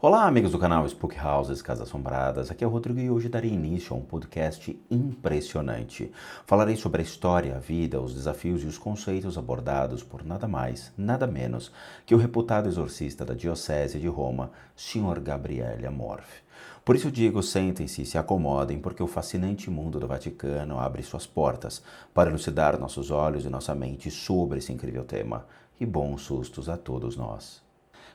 Olá, amigos do canal Spook Houses Casas Assombradas, aqui é o Rodrigo e hoje darei início a um podcast impressionante. Falarei sobre a história, a vida, os desafios e os conceitos abordados por nada mais, nada menos que o reputado exorcista da Diocese de Roma, Sr. Gabriele Amorfi. Por isso digo, sentem-se e se acomodem, porque o fascinante mundo do Vaticano abre suas portas para elucidar nossos olhos e nossa mente sobre esse incrível tema. E bons sustos a todos nós.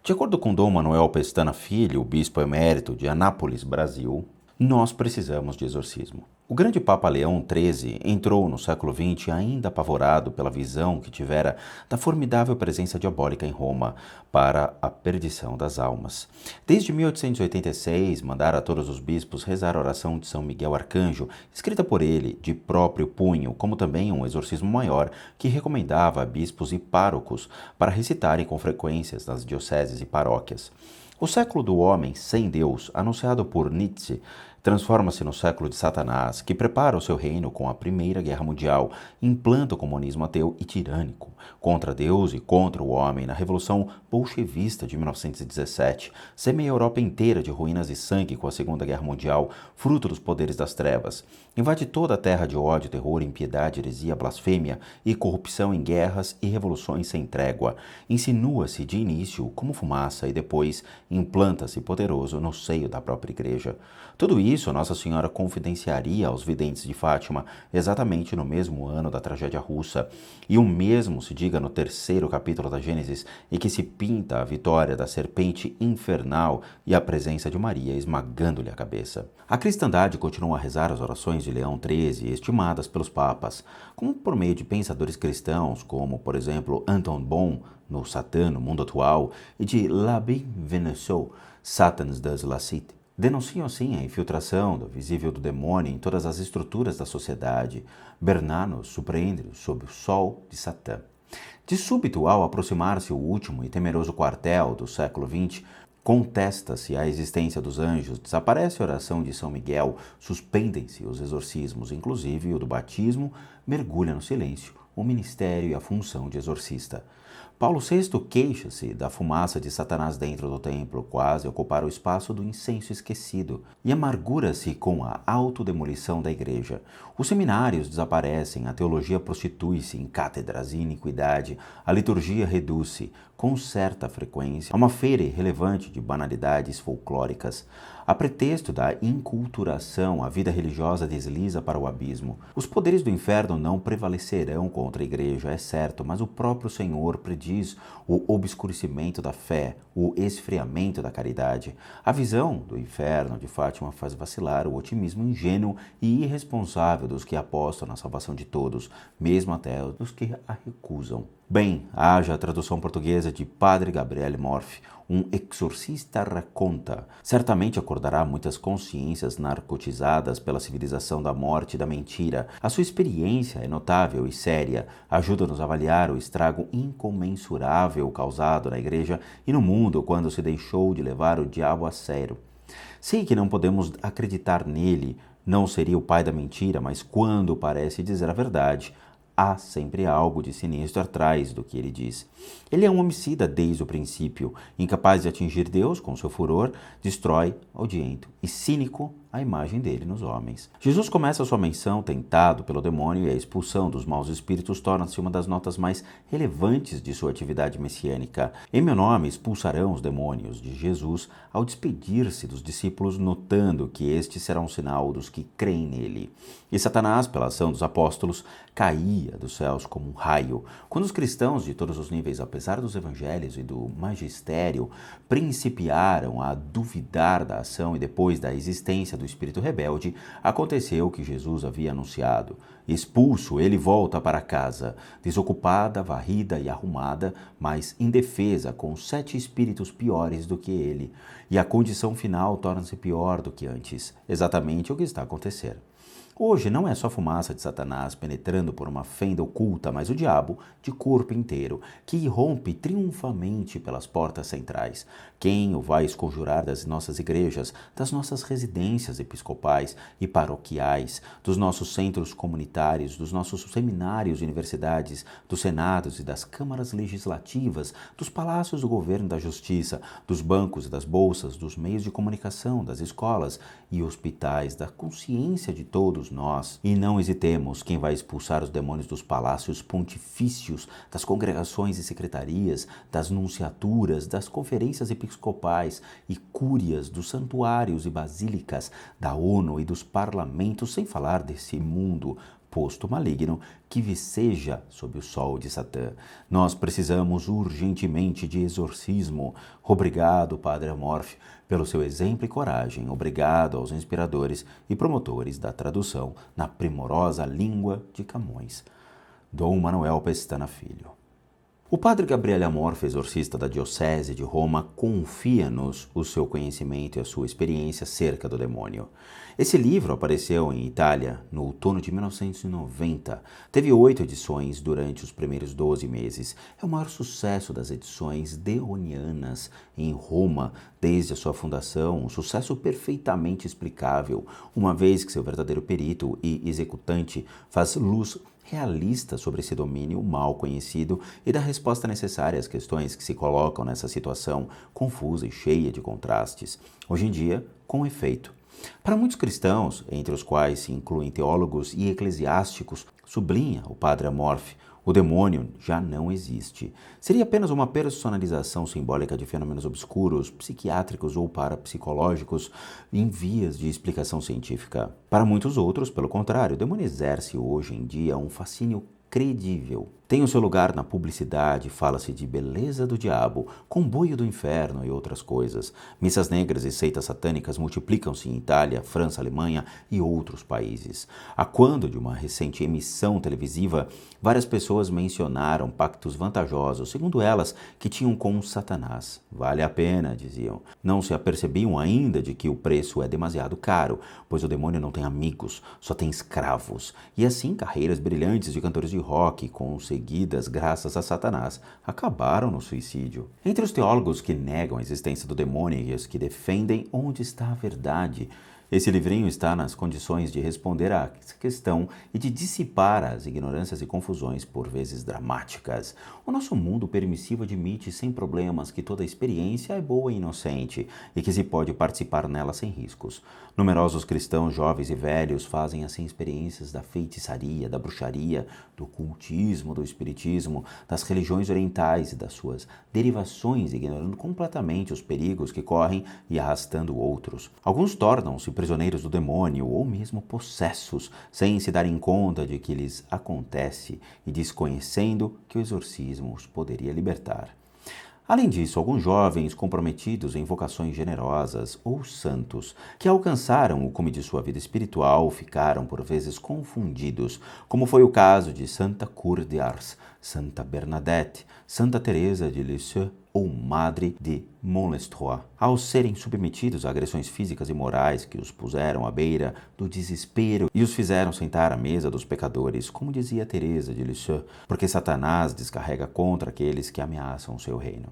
De acordo com Dom Manuel Pestana Filho, bispo emérito de Anápolis, Brasil, nós precisamos de exorcismo. O grande Papa Leão XIII entrou no século XX ainda apavorado pela visão que tivera da formidável presença diabólica em Roma para a perdição das almas. Desde 1886, mandara a todos os bispos rezar a oração de São Miguel Arcanjo, escrita por ele de próprio punho, como também um exorcismo maior que recomendava a bispos e párocos para recitarem com frequências nas dioceses e paróquias. O século do homem sem Deus, anunciado por Nietzsche, transforma-se no século de Satanás, que prepara o seu reino com a Primeira Guerra Mundial, implanta o comunismo ateu e tirânico, contra Deus e contra o homem na Revolução Bolchevista de 1917, semeia a Europa inteira de ruínas e sangue com a Segunda Guerra Mundial, fruto dos poderes das trevas. Invade toda a terra de ódio, terror, impiedade, heresia, blasfêmia e corrupção em guerras e revoluções sem trégua. Insinua-se de início como fumaça e depois implanta-se poderoso no seio da própria igreja. Tudo isso Nossa Senhora confidenciaria aos videntes de Fátima exatamente no mesmo ano da tragédia russa. E o mesmo se diga no terceiro capítulo da Gênesis, em que se pinta a vitória da serpente infernal e a presença de Maria esmagando-lhe a cabeça. A cristandade continua a rezar as orações de Leão XIII, estimadas pelos papas, como por meio de pensadores cristãos, como, por exemplo, Anton Bon, no Satã, no Mundo Atual, e de L'Abbé Venesseau, Satans das la Cité. Denunciam assim a infiltração do visível do demônio em todas as estruturas da sociedade. Bernano surpreende-os sob o sol de Satã. De súbito, ao aproximar-se o último e temeroso quartel do século XX, contesta-se a existência dos anjos, desaparece a oração de São Miguel, suspendem-se os exorcismos, inclusive o do batismo, mergulha no silêncio o ministério e a função de exorcista. Paulo VI queixa-se da fumaça de Satanás dentro do templo, quase ocupar o espaço do incenso esquecido, e amargura-se com a autodemolição da igreja. Os seminários desaparecem, a teologia prostitui-se em cátedras e iniquidade, a liturgia reduz-se, com certa frequência, a uma feira irrelevante de banalidades folclóricas. A pretexto da inculturação, a vida religiosa desliza para o abismo. Os poderes do inferno não prevalecerão contra a igreja, é certo, mas o próprio Senhor prediz o obscurecimento da fé, o esfriamento da caridade. A visão do inferno de Fátima faz vacilar o otimismo ingênuo e irresponsável dos que apostam na salvação de todos, mesmo até dos que a recusam. Bem, haja a tradução portuguesa de Padre Gabriele Amorfi, um exorcista raconta. Certamente acordará muitas consciências narcotizadas pela civilização da morte e da mentira. A sua experiência é notável e séria, ajuda-nos a avaliar o estrago incomensurável causado na igreja e no mundo quando se deixou de levar o diabo a sério. Sei que não podemos acreditar nele, não seria o pai da mentira, mas quando parece dizer a verdade, há sempre algo de sinistro atrás do que ele diz. Ele é um homicida desde o princípio, incapaz de atingir Deus com seu furor, destrói, odiento e cínico a imagem dele nos homens. Jesus começa sua menção tentado pelo demônio e a expulsão dos maus espíritos torna-se uma das notas mais relevantes de sua atividade messiânica. Em meu nome expulsarão os demônios, de Jesus ao despedir-se dos discípulos, notando que este será um sinal dos que creem nele. E Satanás, pela ação dos apóstolos, caía dos céus como um raio. Quando os cristãos de todos os níveis, apesar dos evangelhos e do magistério, principiaram a duvidar da ação e depois da existência do espírito rebelde, aconteceu o que Jesus havia anunciado. Expulso, ele volta para casa, desocupada, varrida e arrumada, mas indefesa, com 7 espíritos piores do que ele. E a condição final torna-se pior do que antes, exatamente o que está a acontecer. Hoje não é só fumaça de Satanás penetrando por uma fenda oculta, mas o diabo de corpo inteiro, que irrompe triunfalmente pelas portas centrais. Quem o vai esconjurar das nossas igrejas, das nossas residências episcopais e paroquiais, dos nossos centros comunitários, dos nossos seminários e universidades, dos senados e das câmaras legislativas, dos palácios do governo e da justiça, dos bancos e das bolsas, dos meios de comunicação, das escolas e hospitais, da consciência de todos nós. E não hesitemos, quem vai expulsar os demônios dos palácios pontifícios, das congregações e secretarias, das nunciaturas, das conferências episcopais e cúrias, dos santuários e basílicas, da ONU e dos parlamentos, sem falar desse mundo posto maligno que viceja sob o sol de Satã. Nós precisamos urgentemente de exorcismo. Obrigado, Padre Amorfe, pelo seu exemplo e coragem. Obrigado aos inspiradores e promotores da tradução na primorosa língua de Camões. Dom Manuel Pestana Filho. O padre Gabriele Amorfe, exorcista da Diocese de Roma, confia-nos o seu conhecimento e a sua experiência acerca do demônio. Esse livro apareceu em Itália no outono de 1990. Teve 8 edições durante os primeiros 12 meses. É o maior sucesso das edições deonianas em Roma desde a sua fundação, um sucesso perfeitamente explicável, uma vez que seu verdadeiro perito e executante faz luz realista sobre esse domínio mal conhecido e dá resposta necessária às questões que se colocam nessa situação confusa e cheia de contrastes, hoje em dia com efeito. Para muitos cristãos, entre os quais se incluem teólogos e eclesiásticos, sublinha o padre Amorfe, o demônio já não existe. Seria apenas uma personalização simbólica de fenômenos obscuros, psiquiátricos ou parapsicológicos em vias de explicação científica. Para muitos outros, pelo contrário, o demônio exerce hoje em dia um fascínio credível. Tem o seu lugar na publicidade, fala-se de beleza do diabo, comboio do inferno e outras coisas. Missas negras e seitas satânicas multiplicam-se em Itália, França, Alemanha e outros países. A quando de uma recente emissão televisiva, várias pessoas mencionaram pactos vantajosos, segundo elas, que tinham com Satanás. Vale a pena, diziam. Não se apercebiam ainda de que o preço é demasiado caro, pois o demônio não tem amigos, só tem escravos. E assim, carreiras brilhantes de cantores de rock, conseguidas graças a Satanás, acabaram no suicídio. Entre os teólogos que negam a existência do demônio e os que defendem, onde está a verdade? Esse livrinho está nas condições de responder a essa questão e de dissipar as ignorâncias e confusões, por vezes dramáticas. O nosso mundo permissivo admite sem problemas que toda experiência é boa e inocente e que se pode participar nela sem riscos. Numerosos cristãos jovens e velhos fazem assim experiências da feitiçaria, da bruxaria, do ocultismo, do espiritismo, das religiões orientais e das suas derivações, ignorando completamente os perigos que correm e arrastando outros. Alguns tornam-se prisioneiros do demônio ou mesmo possessos, sem se darem conta de que lhes acontece e desconhecendo que o exorcismo os poderia libertar. Além disso, alguns jovens comprometidos em vocações generosas ou santos que alcançaram o cume de sua vida espiritual ficaram por vezes confundidos, como foi o caso de Santa Cur de Ars, Santa Bernadette, Santa Teresa de Lisieux ou Madre de Montestroy, ao serem submetidos a agressões físicas e morais que os puseram à beira do desespero e os fizeram sentar à mesa dos pecadores, como dizia Teresa de Lisieux, porque Satanás descarrega contra aqueles que ameaçam o seu reino.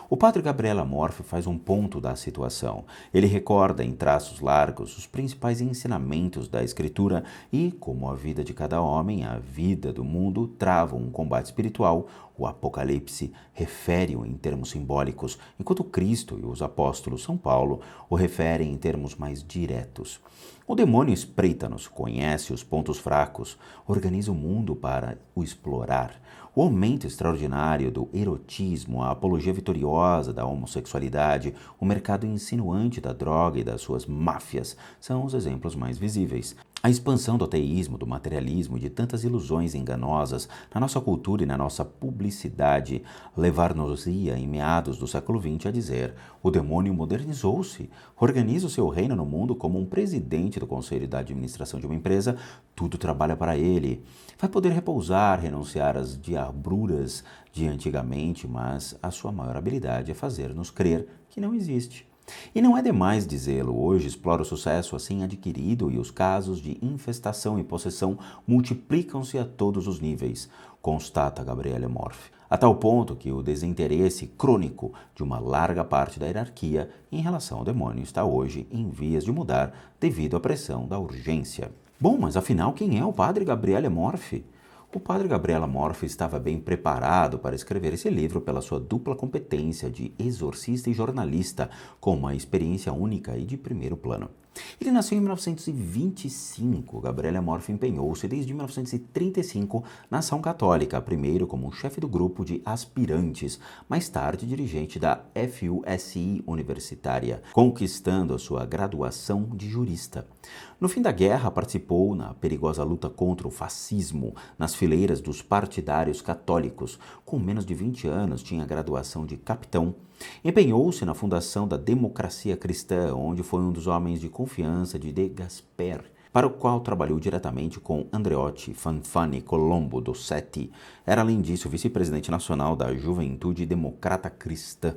O padre Gabriele Amorfe faz um ponto da situação. Ele recorda em traços largos os principais ensinamentos da Escritura e, como a vida de cada homem, a vida do mundo travam um combate espiritual, o Apocalipse refere-o em termos simbólicos, enquanto Cristo e os apóstolos São Paulo o referem em termos mais diretos. O demônio espreita-nos, conhece os pontos fracos, organiza o mundo para o explorar. O aumento extraordinário do erotismo, a apologia vitoriosa da homossexualidade, o mercado insinuante da droga e das suas máfias são os exemplos mais visíveis. A expansão do ateísmo, do materialismo e de tantas ilusões enganosas na nossa cultura e na nossa publicidade levar-nos-ia em meados do século XX a dizer: o demônio modernizou-se, organiza o seu reino no mundo como um presidente do conselho de administração de uma empresa, tudo trabalha para ele. Vai poder repousar, renunciar às diabruras de antigamente, mas a sua maior habilidade é fazer-nos crer que não existe. E não é demais dizê-lo, hoje explora o sucesso assim adquirido e os casos de infestação e possessão multiplicam-se a todos os níveis, constata Gabriele Morphy, a tal ponto que o desinteresse crônico de uma larga parte da hierarquia em relação ao demônio está hoje em vias de mudar devido à pressão da urgência. Bom, mas afinal quem é o padre Gabriele Morphy? O padre Gabriele Morphy estava bem preparado para escrever esse livro pela sua dupla competência de exorcista e jornalista, com uma experiência única e de primeiro plano. Ele nasceu em 1925. Gabriele Morphy empenhou-se desde 1935 na ação católica, primeiro como um chefe do grupo de aspirantes, mais tarde dirigente da FUSI universitária, conquistando a sua graduação de jurista. No fim da guerra, participou na perigosa luta contra o fascismo nas fileiras dos partidários católicos. Com menos de 20 anos, tinha a graduação de capitão. Empenhou-se na fundação da Democracia Cristã, onde foi um dos homens de confiança de Gasperi, para o qual trabalhou diretamente com Andreotti Fanfani Colombo Dossetti. Era, além disso, vice-presidente nacional da Juventude Democrata Cristã.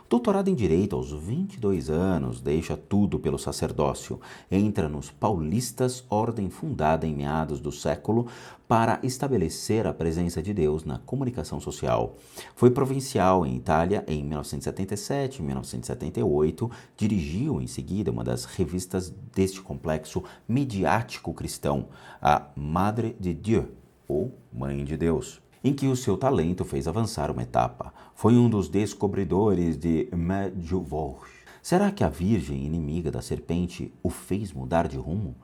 Doutorado em Direito aos 22 anos, deixa tudo pelo sacerdócio. Entra nos Paulistas, ordem fundada em meados do século para estabelecer a presença de Deus na comunicação social. Foi provincial em Itália em 1977 e 1978, dirigiu em seguida uma das revistas deste complexo mediático cristão, a Madre de Dieu, ou Mãe de Deus, em que o seu talento fez avançar uma etapa. Foi um dos descobridores de Medjugorje. Será que a Virgem, inimiga da serpente, o fez mudar de rumo?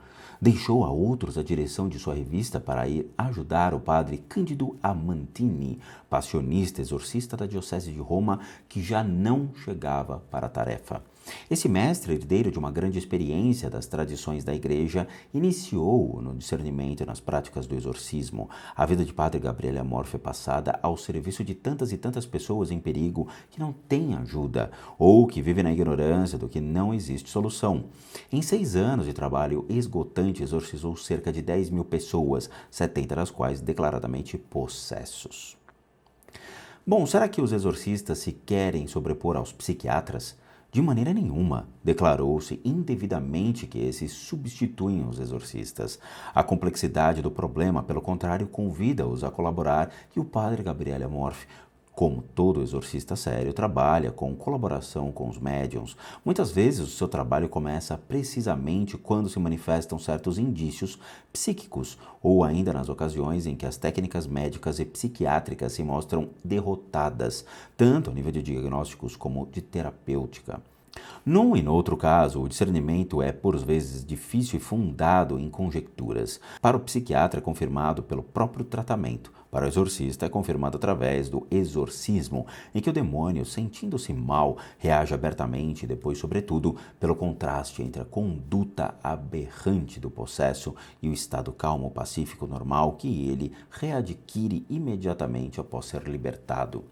Deixou a outros a direção de sua revista para ir ajudar o padre Cândido Amantini, passionista exorcista da Diocese de Roma, que já não chegava para a tarefa. Esse mestre, herdeiro de uma grande experiência das tradições da Igreja, iniciou no discernimento e nas práticas do exorcismo. A vida de Padre Gabriele Morphy é passada ao serviço de tantas e tantas pessoas em perigo que não têm ajuda ou que vivem na ignorância do que não existe solução. Em 6 anos de trabalho esgotante, exorcizou cerca de 10.000 pessoas, 70 das quais declaradamente possessos. Bom, será que os exorcistas se querem sobrepor aos psiquiatras? De maneira nenhuma, declarou-se indevidamente que esses substituem os exorcistas. A complexidade do problema, pelo contrário, convida-os a colaborar e o padre Gabriele Morphy, como todo exorcista sério, trabalha com colaboração com os médiuns. Muitas vezes o seu trabalho começa precisamente quando se manifestam certos indícios psíquicos ou ainda nas ocasiões em que as técnicas médicas e psiquiátricas se mostram derrotadas, tanto a nível de diagnósticos como de terapêutica. Num e no outro caso, o discernimento é, por vezes, difícil e fundado em conjecturas. Para o psiquiatra é confirmado pelo próprio tratamento. Para o exorcista é confirmado através do exorcismo, em que o demônio, sentindo-se mal, reage abertamente e depois, sobretudo, pelo contraste entre a conduta aberrante do possesso e o estado calmo pacífico normal que ele readquire imediatamente após ser libertado.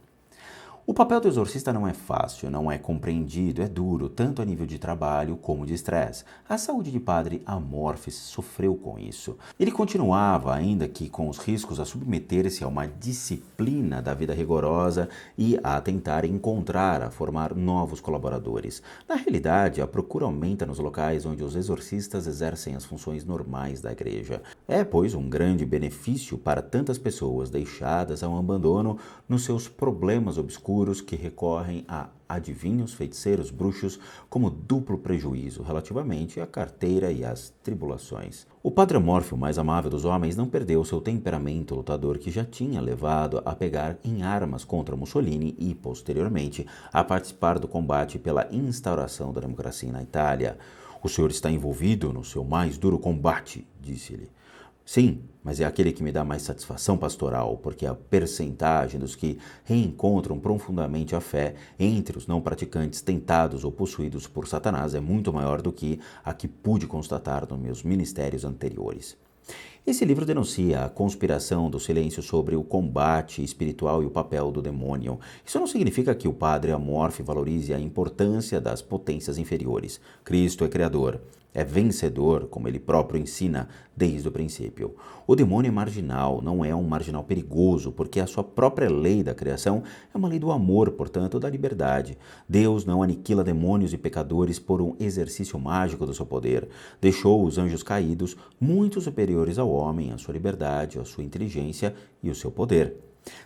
O papel do exorcista não é fácil, não é compreendido, é duro, tanto a nível de trabalho como de estresse. A saúde de Padre Morphy sofreu com isso. Ele continuava, ainda que com os riscos, a submeter-se a uma disciplina da vida rigorosa e a tentar a formar novos colaboradores. Na realidade, a procura aumenta nos locais onde os exorcistas exercem as funções normais da igreja. É, pois, um grande benefício para tantas pessoas deixadas ao abandono nos seus problemas obscuros que recorrem a adivinhos, feiticeiros, bruxos, como duplo prejuízo relativamente à carteira e às tribulações. O Padre Morphy, o mais amável dos homens, não perdeu seu temperamento lutador que já tinha levado a pegar em armas contra Mussolini e, posteriormente, a participar do combate pela instauração da democracia na Itália. "O senhor está envolvido no seu mais duro combate", disse-lhe. "Sim, mas é aquele que me dá mais satisfação pastoral, porque a percentagem dos que reencontram profundamente a fé entre os não praticantes tentados ou possuídos por Satanás é muito maior do que a que pude constatar nos meus ministérios anteriores." Esse livro denuncia a conspiração do silêncio sobre o combate espiritual e o papel do demônio. Isso não significa que o padre Morphy valorize a importância das potências inferiores. Cristo é criador. É vencedor, como ele próprio ensina desde o princípio. O demônio é marginal, não é um marginal perigoso, porque a sua própria lei da criação é uma lei do amor, portanto, da liberdade. Deus não aniquila demônios e pecadores por um exercício mágico do seu poder. Deixou os anjos caídos muito superiores ao homem, à sua liberdade, à sua inteligência e ao seu poder.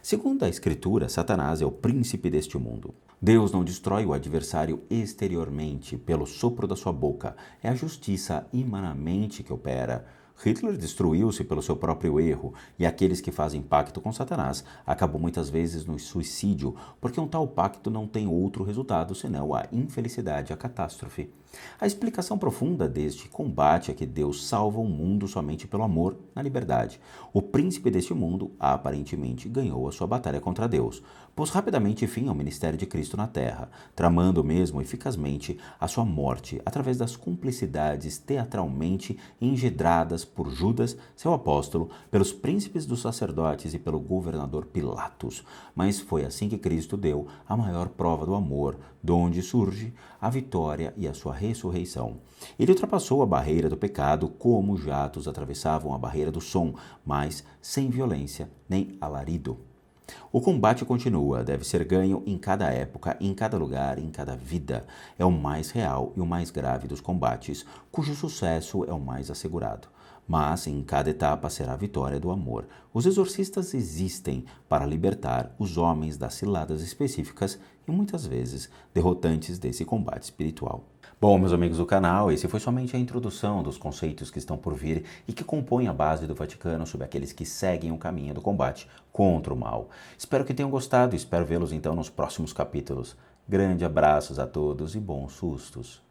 Segundo a Escritura, Satanás é o príncipe deste mundo. Deus não destrói o adversário exteriormente, pelo sopro da sua boca. É a justiça imanamente que opera. Hitler destruiu-se pelo seu próprio erro, e aqueles que fazem pacto com Satanás acabam muitas vezes no suicídio, porque um tal pacto não tem outro resultado senão a infelicidade e a catástrofe. A explicação profunda deste combate é que Deus salva o mundo somente pelo amor na liberdade. O príncipe deste mundo aparentemente ganhou a sua batalha contra Deus, pôs rapidamente fim ao ministério de Cristo na terra, tramando mesmo eficazmente a sua morte através das cumplicidades teatralmente engendradas por Judas, seu apóstolo, pelos príncipes dos sacerdotes e pelo governador Pilatos. Mas foi assim que Cristo deu a maior prova do amor, de onde surge a vitória e a sua ressurreição. Ele ultrapassou a barreira do pecado como os jatos atravessavam a barreira do som, mas sem violência nem alarido. O combate continua, deve ser ganho em cada época, em cada lugar, em cada vida. É o mais real e o mais grave dos combates, cujo sucesso é o mais assegurado. Mas em cada etapa será a vitória do amor. Os exorcistas existem para libertar os homens das ciladas específicas e muitas vezes derrotantes desse combate espiritual. Bom, meus amigos do canal, esse foi somente a introdução dos conceitos que estão por vir e que compõem a base do Vaticano sobre aqueles que seguem o caminho do combate contra o mal. Espero que tenham gostado e espero vê-los então nos próximos capítulos. Grande abraços a todos e bons sustos!